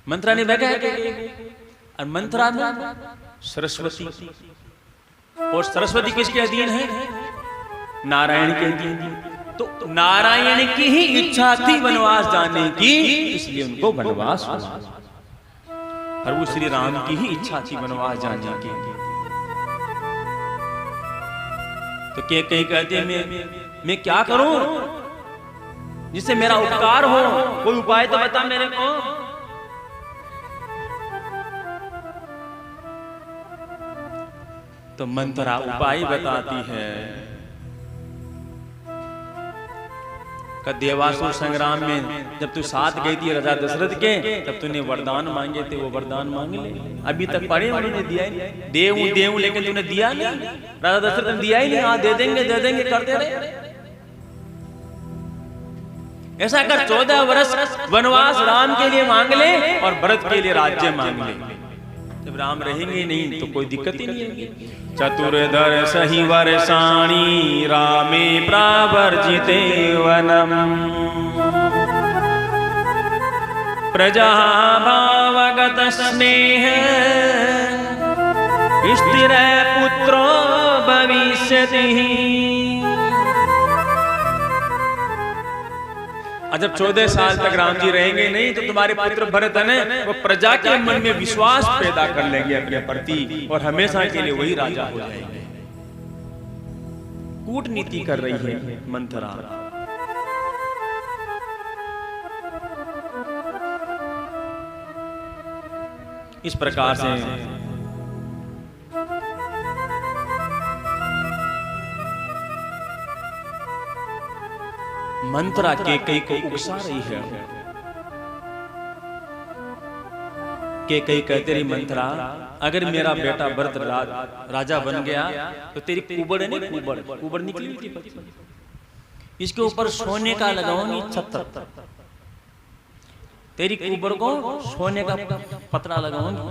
मंत्रा ने बहकाया कैकेयी, और मंत्रा में सरस्वती, और सरस्वती किसके अधीन है, नारायण के अधीन। तो नारायण की ही इच्छा थी वनवास जाने की, इसलिए उनको वनवास हुआ, और वो श्री राम की ही इच्छा थी वनवास जाने की। तो कैकेयी कहते हैं मैं क्या करूं जिससे मेरा उपकार हो, कोई उपाय तो बता मेरे को। तो मंत्रा उपाय बताती है कि देवासुर संग्राम में जब तू साथ गई थी राजा दशरथ के, तब तूने वरदान मांगे थे, वो वरदान मांग ले। अभी तक पढ़े उन्होंने दिया ही नहीं, देव लेकिन तूने दिया नहीं, राजा दशरथ ने दिया ही नहीं। हाँ दे देंगे करते रहे। ऐसा कर 14 वर्ष वनवास राम के लिए मांग ले और भरत के लिए राज्य मांग ले। जब राम रहेंगे नहीं तो कोई दिक्कत ही नहीं होगी। चतुर्दर सही वर्षाणि रामे प्रावर्जिते वनम प्रजा भावगत स्नेह स्थिर पुत्रो भविष्यति। जब 14 साल तक राम जी रहेंगे नहीं तो तुम्हारे पुत्र भरत है वो प्रजा के मन में विश्वास पैदा कर लेंगे अपने प्रति और हमेशा के लिए वही राजा हो जाएंगे। कूटनीति कर रही है मंथरा। इस प्रकार से मंथरा कैकेयी को उकसा रही है। कैकेयी कहते रही मंथरा, अगर मेरा बेटा भरत राजा बन गया तो तेरी कुबड़ है ना, कुबड़ निकली थी, इसके ऊपर सोने का लगाऊंगी छत्र, तेरी कुबड़ को सोने का पतरा लगाऊंगी।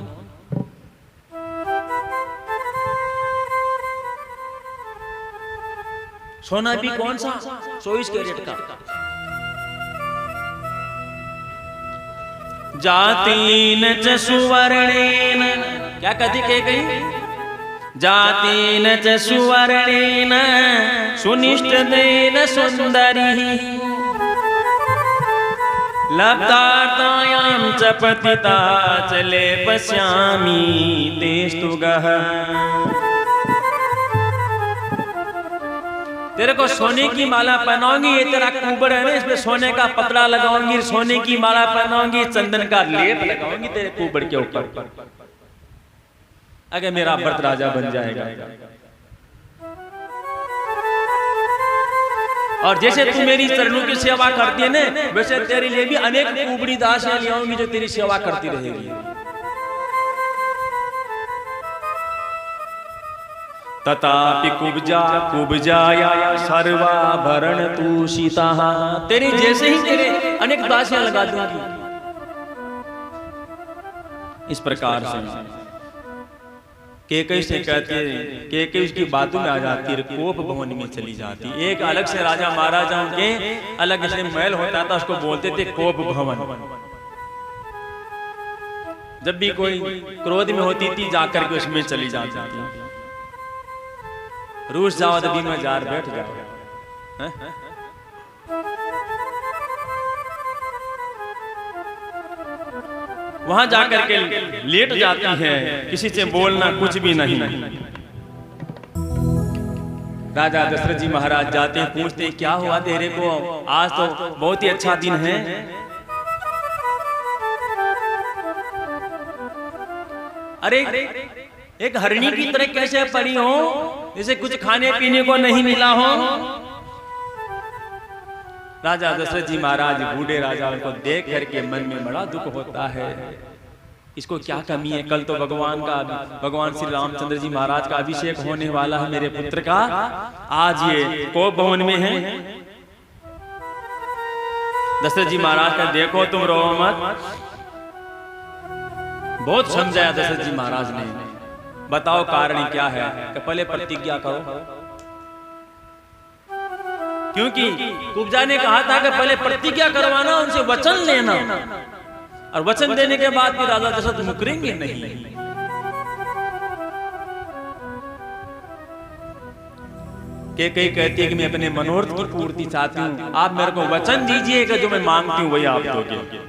सोना भी कौन सा? 24 कैरेट का। जातीन च सुवर्णेन, क्या कहती कैकेयी? जातीन च सुवर्णेन सुनिष्ठदेन सुंदरी लब्धार्तायां च पतिता चले पश्यामि तेस्तु गः। तेरे को सोने की माला पहनाऊंगी, ये तेरा कुबड़ है ना, इसमें सोने का पतला लगाऊंगी, सोने की माला पहनाऊंगी, चंदन का लेप लगाऊंगी तेरे कुबड़ के ऊपर, अगर मेरा भरत राजा बन जाएगा। और जैसे तू मेरी चरणों की सेवा करती है ना, वैसे तेरे लिए भी अनेक कुबड़ी दासियां ले आऊंगी जो तेरी सेवा करती रहेगी। तथापि कुब्जाया सर्वाभरण तू सीता, तेरे जैसे ही तेरे अनेक दासियां लगा दूंगी। इस प्रकार से कैकेयी से कहते हैं, कैकेयी उसकी बातों में आ जाती है, कोप भवन में चली जाती। एक अलग से राजा महाराजाओं के अलग से महल होता था, उसको बोलते थे कोप भवन। जब भी कोई क्रोध में होती थी जाकर के उसमें चली जाती थी। रूस जाओ तो भी में जार बैठ जाओ। वहां जाकर के लेट जाती है, किसी से बोलना कुछ भी नहीं। राजा दशरथ जी महाराज जाते हैं, पूछते हैं क्या हुआ तेरे को, आज तो बहुत ही अच्छा दिन है। अरे एक हरिणी की तरह कैसे पड़ी हो, जैसे कुछ खाने पीने को नहीं मिला हो। राजा दशरथ जी महाराज बूढ़े राजा को देख करके मन में बड़ा दुख होता है, इसको क्या कमी है। कल तो भगवान श्री रामचंद्र जी महाराज का अभिषेक होने वाला है मेरे पुत्र का, आज ये कोप भवन में है। दशरथ जी महाराज का देखो तुम रो मत। बहुत समझाया दशरथ जी महाराज ने, बताओ कारण क्या है। कि पहले प्रतिज्ञा करो, क्योंकि कुब्जा ने कहा था कि पहले प्रतिज्ञा करवाना, उनसे वचन लेना, और वचन देने के बाद भी राजा दशरथ मुकरेंगे नहीं। कैकेयी कहती है कि मैं अपने मनोरथ की पूर्ति चाहती हूँ, आप मेरे को वचन दीजिए कि जो मैं मांगती हूँ वही आप दोगे।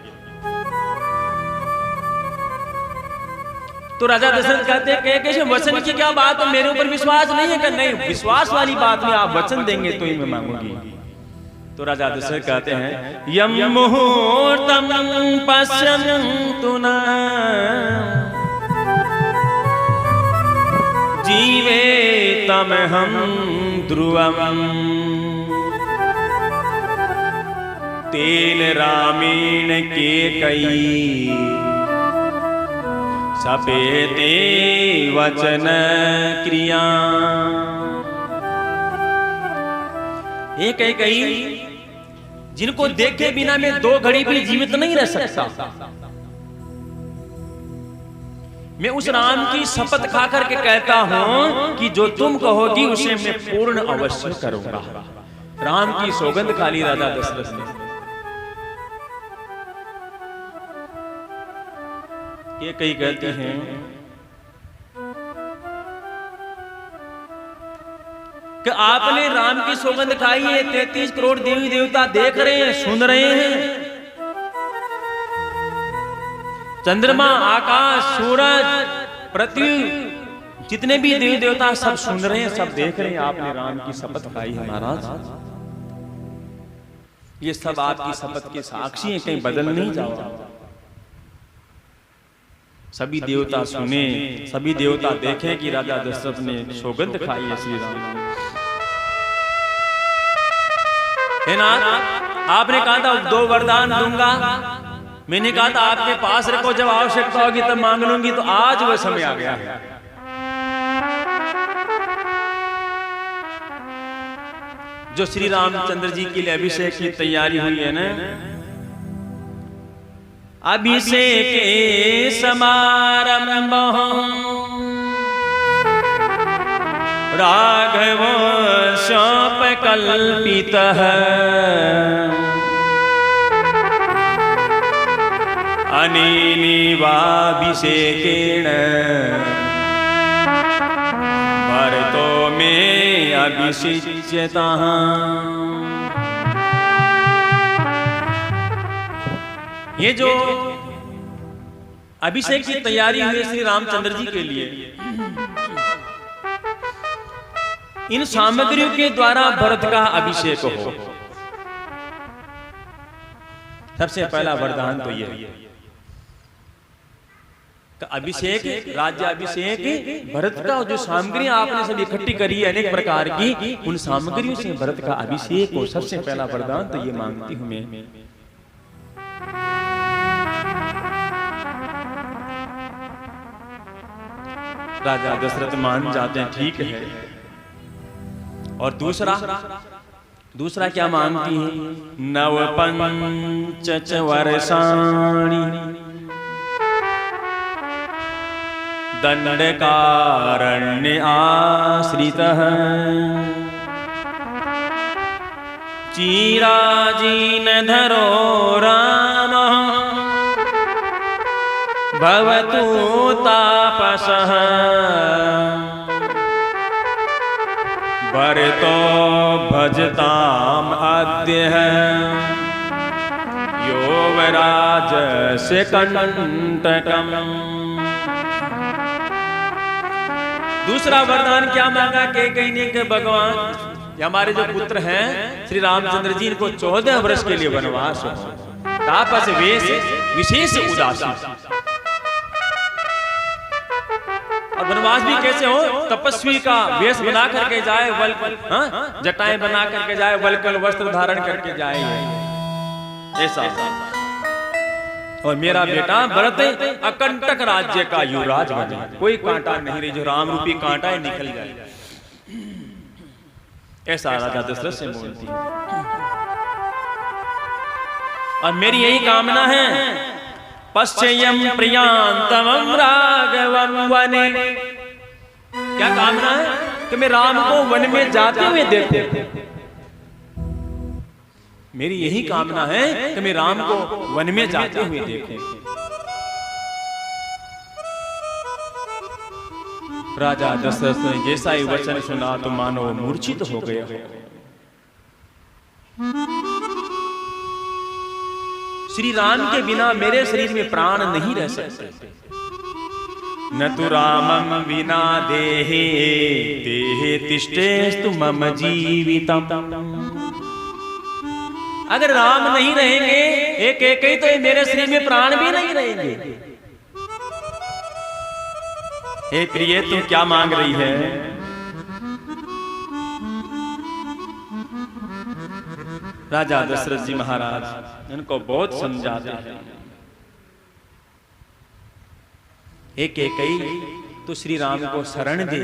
तो राजा दशरथ कहते हैं कैकेयी से वचन की क्या बात है, मेरे ऊपर विश्वास नहीं है। कि नहीं, विश्वास वाली बात में आप वचन देंगे तो ही मैं मांगूंगी। तो राजा दशरथ कहते हैं यम मुहूर्तम पश्यन्तु न जीवेतम हम ध्रुवम तेन रामेण कैकेयी सपेते वचन क्रिया। कैकेयी जिनको देखे बिना मैं 2 घड़ी भी जीवित नहीं रह सकता, मैं उस राम की शपथ खा करके कहता हूं कि जो तुम कहोगी उसे मैं पूर्ण अवश्य करूंगा। राम की सौगंध खा ली राजा दशरथ ने। कैकेयी कहते हैं कि आपने राम की सौगंध खाई है, 33 करोड़ देवी देवता देख रहे हैं, सुन रहे हैं। चंद्रमा, आकाश, सूरज, पृथ्वी, जितने भी देवी देवता सब सुन रहे हैं, सब देख रहे हैं, आपने राम की शपथ खाई है महाराज। ये सब आपकी शपथ के साक्षी हैं, कहीं बदल नहीं जाओ। सभी देवता सुने, सभी देवता देखें कि राजा दशरथ ने सौगंध खाई है श्री राम। है ना, आपने कहा था 2 वरदान दूंगा, मैंने कहा था आपके पास रखो, जब आवश्यकता होगी तब मांग लूंगी। तो आज वह समय आ गया है। जो श्री रामचंद्र जी के लिए अभिषेक की तैयारी हुई है ना, अभिषेक समारंभ राघव शाप कल्पित अनिनिवाभिषेकेण भरतो में अभिषिच्यता। ये जो अभिषेक की तैयारी हुई श्री रामचंद्र जी के लिए, इन सामग्रियों के द्वारा भरत का अभिषेक हो। सबसे पहला वरदान तो ये अभिषेक, राज्याभिषेक, भरत का जो सामग्रियां आपने सब इकट्ठी करी है अनेक प्रकार की, उन सामग्रियों से भरत का अभिषेक हो। सबसे पहला वरदान तो ये मांगती हूं मैं। राजा दशरथ मान जाते हैं, ठीक है। और दूसरा क्या मांगती है? नव पंच वर्षाणि दंडकारण्य आश्रितः चिराजीन धरो राम भवतु तापसः भरतो भजताम अद्य योवराजस्य कंटकम्। दूसरा वरदान क्या मांगा कैकेयी ने कि भगवान हमारे जो पुत्र हैं श्री रामचंद्र जी, इनको 14 वर्ष के लिए वनवास हो, तापस वेश विशेष उदासी। और वनवास भी कैसे हो? तपस्वी का वेश बना करके जाए, जटाएं बना करके जाए, वल्कल वस्त्र धारण करके जाए, ऐसा। और मेरा बेटा भरत अकंटक राज्य का युवराज बने, कोई कांटा नहीं रही, जो राम रूपी कांटा है निकल जाए, ऐसा राजा दशरथ से बोलती है। और मेरी यही कामना है, पश्चयम प्रियांतमं राघवं वने। क्या कामना है? कि मैं राम को वन में जाते हुए देखूं। मेरी यही कामना है कि मैं राम को वन में जाते हुए देखूं। राजा दशरथ ने जैसा ही वचन सुना तो मानो मूर्छित हो गया। श्री राम के बिना मेरे शरीर में प्राण नहीं रह सकते। न तु रामं विना देहे देहे तिष्ठेस्तु मम जीवितम्। अगर राम नहीं रहेंगे, एक ही तो मेरे शरीर में प्राण भी नहीं रहेंगे। हे प्रिय, तू क्या मांग रही है? राजा दशरथ जी महाराज इनको बहुत समझाते हैं। एक तो श्री राम को शरण दे,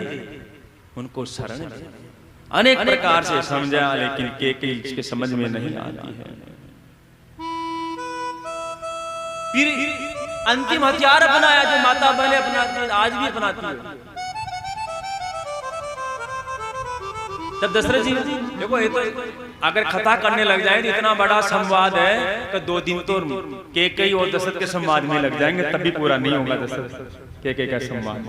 उनको शरण दे। अनेक प्रकार से समझा, लेकिन कैकेयी इसके समझ में नहीं आती है। फिर अंतिम हथियार अपनाया जो माता बहने अपनाती है, आज भी अपनाती है। तब दशरथ जी देखो, ये तो अगर कथा करने लग जाए तो इतना बड़ा संवाद है कि 2 दिन तो कैकेयी और दशरथ के संवाद में लग जाएंगे, तब भी पूरा नहीं होगा दशरथ कैकेयी का संवाद।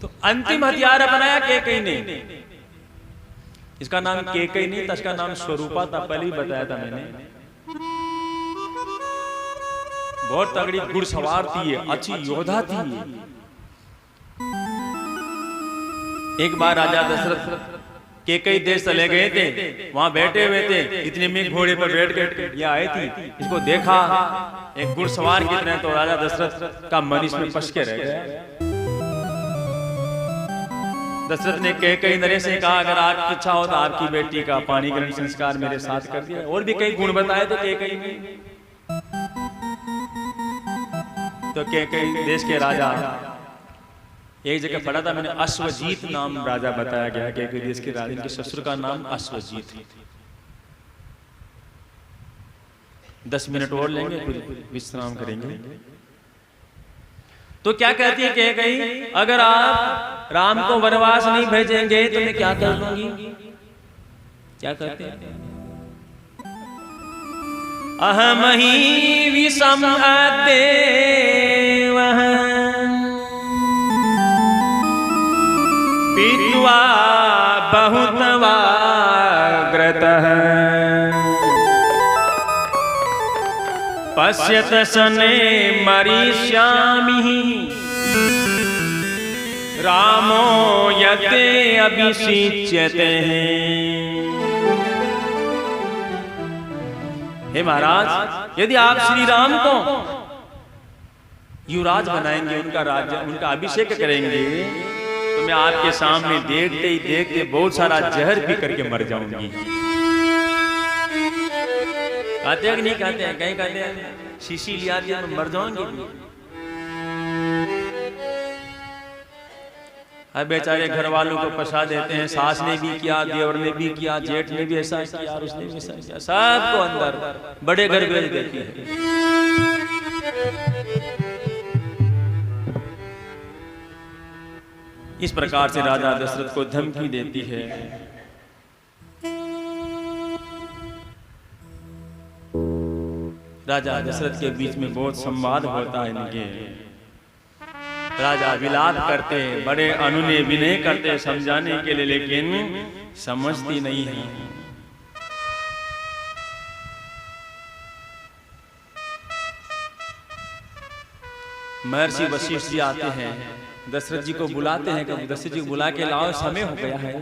तो अंतिम हथियार अपनाया कैकेयी ने। इसका नाम कैकेयी नहीं था, इसका नाम स्वरूपा था, पहले ही बताया था मैंने। बहुत तगड़ी घुड़सवार थी, अच्छी योद्धा थी। एक बार राजा दशरथ कैकेयी देश चले गए थे, वहां बैठे हुए थे, इतने में घोड़े पर बैठ के ये आई थी, इसको देखा एक घुड़सवार की तरह, तो राजा दशरथ का मन इसमें फंस के रह गया। दशरथ ने कैकेयी नरेश से कहा, अगर आपकी इच्छा हो तो आपकी बेटी का पाणी ग्रहण संस्कार मेरे साथ कर दिया। और भी कई गुण बताए थे कैकेयी में। तो कैकेयी देश के राजा, एक जगह पढ़ा था मैंने, अश्वजीत नाम राजा बताया गया। कैकेयी देश के राजा, इनके ससुर का नाम अश्वजीत। 10 मिनट और लेंगे, फिर विश्राम करेंगे। तो क्या कहती है कैकेयी, अगर आप राम को वनवास नहीं भेजेंगे तो मैं क्या कर लूंगी? क्या कहते हैं? अहम ही विषम देव पीत्वा बहुत वाग्रतः पश्यत सने मरीष्यामि रामो यते अभिषिच्यते। हे महाराज, यदि आप श्री राम को युवराज बनाएंगे, उनका राज्य, उनका अभिषेक करेंगे, तो मैं आपके सामने देखते ही देखते बहुत सारा जहर पी करके मर जाऊंगी। कहते हैं कि नहीं कहते हैं? कहीं कहते हैं शीशी लिया दिया तो मर जाऊंगी। अब बेचारे घर वालों को फंसा देते हैं। सास ने भी किया, देवर ने भी किया, जेठ ने भी ऐसा किया, और उसने भी ऐसा किया, सबको अंदर बड़े घर भेज देती है। इस प्रकार से राजा दशरथ को धमकी देती है। राजा दशरथ के बीच में बहुत संवाद होता है इनके। राजा विलाप करते, बड़े अनुनय विनय करते समझाने के लिए, लेकिन समझती नहीं है। महर्षि वशिष्ठ जी आते हैं, दशरथ जी को बुलाते हैं। कभी दशरथ जी को बुला के लाओ, समय हो गया है,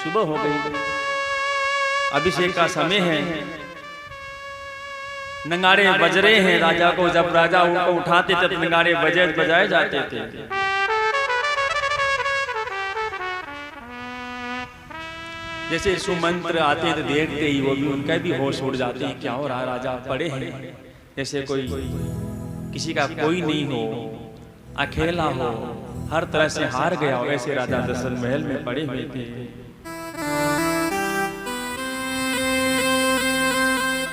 सुबह हो गई, अभिषेक का समय है, नगाड़े बज रहे हैं। राजा को, जब राजा उनको उठाते तब नगाड़े बजाए जाते थे। जैसे सुमंत्र आते तो देखते ही वो भी, उनका भी होश उड़ जाते हैं, क्या हो रहा, राजा पड़े हैं, जैसे कोई किसी का कोई नहीं हो, अकेला हो, हर तरह से हार गया हो, ऐसे राजा दशरथ महल में पड़े हुए थे।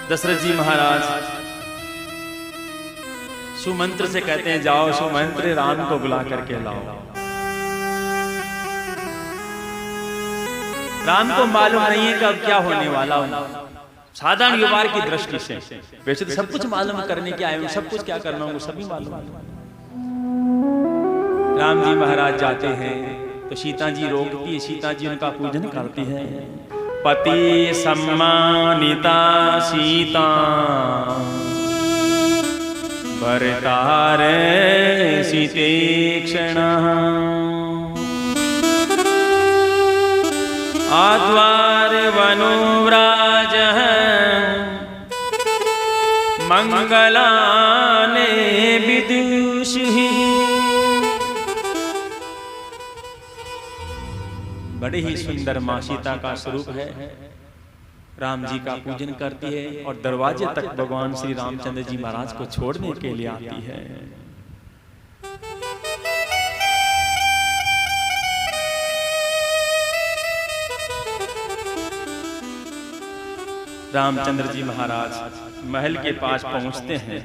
दशरथ जी महाराज सुमंत्र से कहते हैं, जाओ सुमंत्र, राम को बुला करके लाओ। राम को मालूम नहीं है कब क्या होने वाला हो। साधारण युवा की दृष्टि से वैसे तो सब कुछ मालूम करने के आए हूं, सब कुछ क्या करना होगा सभी मालूम। राम जी महाराज जाते हैं तो सीता जी रोकती है, सीता जी उनका पूजन करती है। पति सम्मानिता सीता भरतारे सीतेक्षण आद्वार वनुव्राज मंगलाने विदुषी। बड़े ही सुंदर मां सीता का स्वरूप है। राम जी का पूजन करती है और दरवाजे तक भगवान श्री रामचंद्र जी महाराज को छोड़ने के लिए आती है। रामचंद्र जी महाराज महल के पास पहुंचते हैं,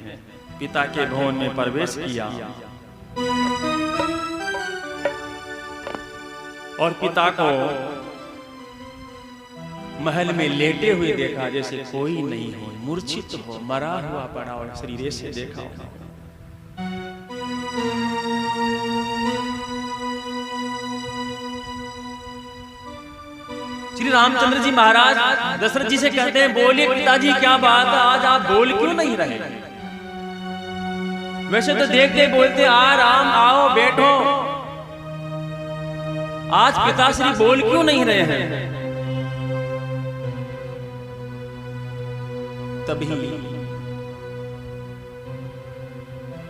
पिता के भवन में प्रवेश किया और पिता को महल में लेटे हुए देखा, जैसे कोई नहीं हो, मूर्छित हो, मरा हुआ पड़ा और शरीर से देखा। श्री रामचंद्र जी महाराज दशरथ जी से कहते हैं, बोलिए पिताजी क्या बात है, आज आप बोल क्यों नहीं रहे? वैसे तो देखते बोलते, आ राम आओ बैठो, आज पिताश्री बोल क्यों नहीं रहे हैं? तभी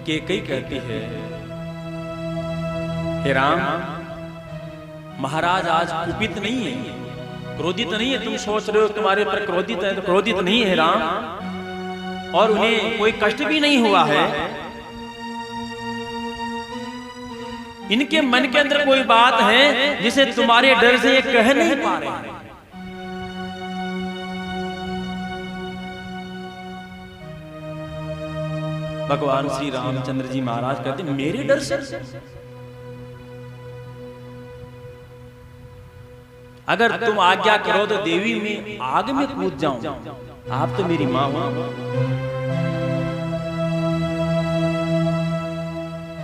कैकेयी कहती है, हे राम, महाराज आज कुपित नहीं है, क्रोधित नहीं है। तुम सोच रहे हो तुम्हारे पर क्रोधित है, तो क्रोधित नहीं है राम, और उन्हें कोई कष्ट भी नहीं हुआ है। इनके मन के अंदर कोई बात है जिसे तुम्हारे डर से ये कह नहीं पा रहे हैं। भगवान श्री रामचंद्र जी महाराज कहते मेरे डर से? अगर तुम आज्ञा करो तो देवी में आग में कूद जाऊं, आप तो मेरी मां हो,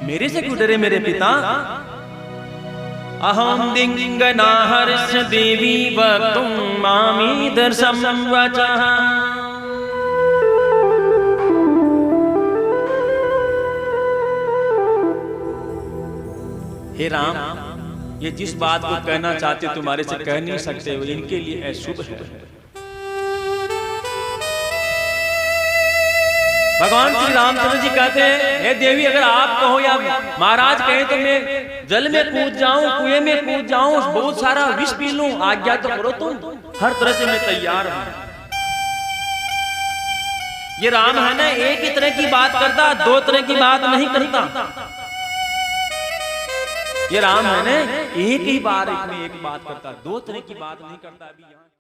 मेरे से क्यों डरे मेरे पिता? अहम दिंगना हर्ष देवी वक्तुम मामी दर्शम वचः। हे राम, ये जिस बात को कहना चाहते तुम्हारे से कह नहीं सकते, वो इनके लिए अशुभ है। भगवान श्री रामचंद्र जी कहते हैं, हे देवी, अगर आप कहो या महाराज कहे तो मैं जल में कूद जाऊं, कुएं में कूद जाऊं, बहुत सारा विष पी लूं, आज्ञा तो करो तुम, हर तरह से मैं तैयार हूं। ये राम है ना, एक ही तरह की बात करता, दो तरह की बात नहीं करता। ये राम है ना, एक ही बार एक बात करता, दो तरह की बात नहीं करता। अभी